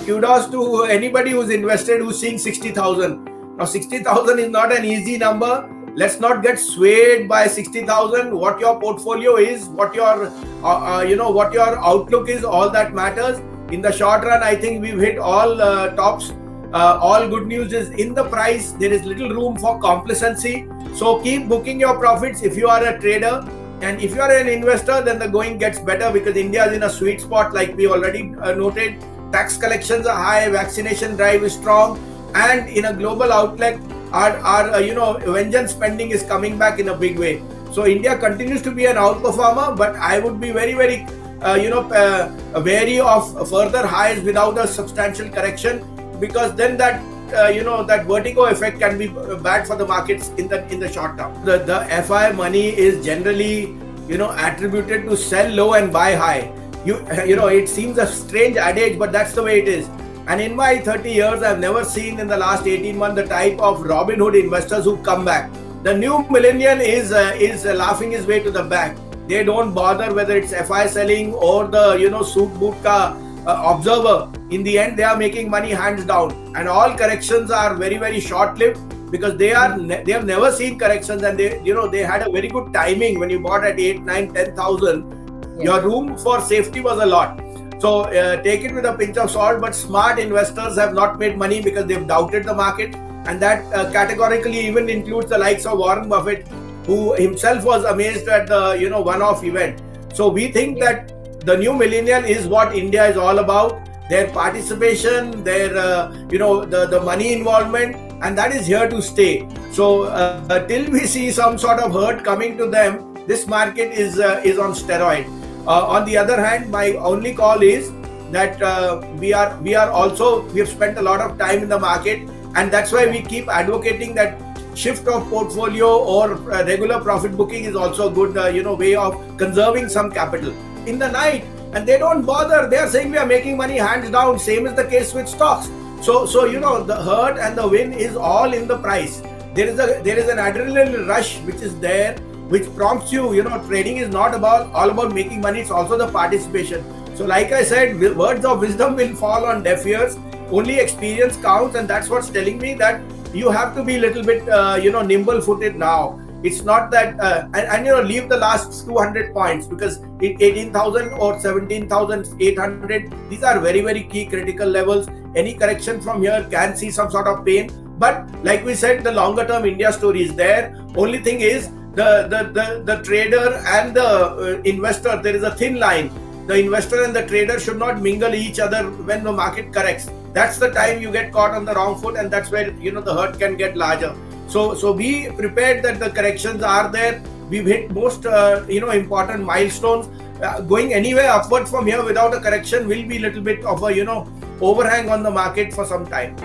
Kudos to anybody who's invested who's seeing 60,000. Now 60,000 is not an easy number. Let's not get swayed by 60,000. What your portfolio is, what your what your outlook is, all that matters. In the short run, I think we've hit all tops. All good news is in the price. There is little room for complacency. So keep booking your profits if you are a trader. And if you are an investor, then the going gets better because India is in a sweet spot, like we already noted. Tax collections are high, vaccination drive is strong, and in a global outlet, our vengeance spending is coming back in a big way. So India continues to be an outperformer, but I would be very, very wary of further highs without a substantial correction, because then that that vertigo effect can be bad for the markets in the short term. The FI money is generally attributed to sell low and buy high. It seems a strange adage, but that's the way it is. And in my 30 years, I've never seen in the last 18 months the type of Robin Hood investors who come back. The new millennial is laughing his way to the bank. They don't bother whether it's FI selling or the suit boot ka observer. In the end, they are making money hands down, and all corrections are very, very short-lived because they have never seen corrections, and they had a very good timing when you bought at 8, 9, 10,000. Yeah. Your room for safety was a lot. So take it with a pinch of salt, but smart investors have not made money because they've doubted the market, and that categorically even includes the likes of Warren Buffett, who himself was amazed at the one-off event. So we think that the new millennial is what India is all about. Their participation, their the money involvement, and that is here to stay. So till we see some sort of hurt coming to them, this market is on steroid. On the other hand, my only call is that we have spent a lot of time in the market, and that's why we keep advocating that shift of portfolio or regular profit booking is also a good way of conserving some capital in the night. And they don't bother. They are saying we are making money hands down. Same is the case with stocks. So the hurt and the win is all in the price. There is an adrenaline rush which is there, which prompts you. Trading is not all about making money. It's also the participation. So like I said, words of wisdom will fall on deaf ears. Only experience counts, and that's what's telling me that you have to be a little bit nimble-footed now. It's not that and leave the last 200 points, because 18,000 or 17,800, these are very, very key critical levels. Any correction from here can see some sort of pain, but like we said, the longer term India story is there. Only thing is the trader and the investor, there is a thin line. The investor and the trader should not mingle each other when the market corrects. That's the time you get caught on the wrong foot, and that's where the hurt can get larger. So be prepared that the corrections are there. We've hit most important milestones. Going anywhere upward from here without a correction will be a little bit of a overhang on the market for some time.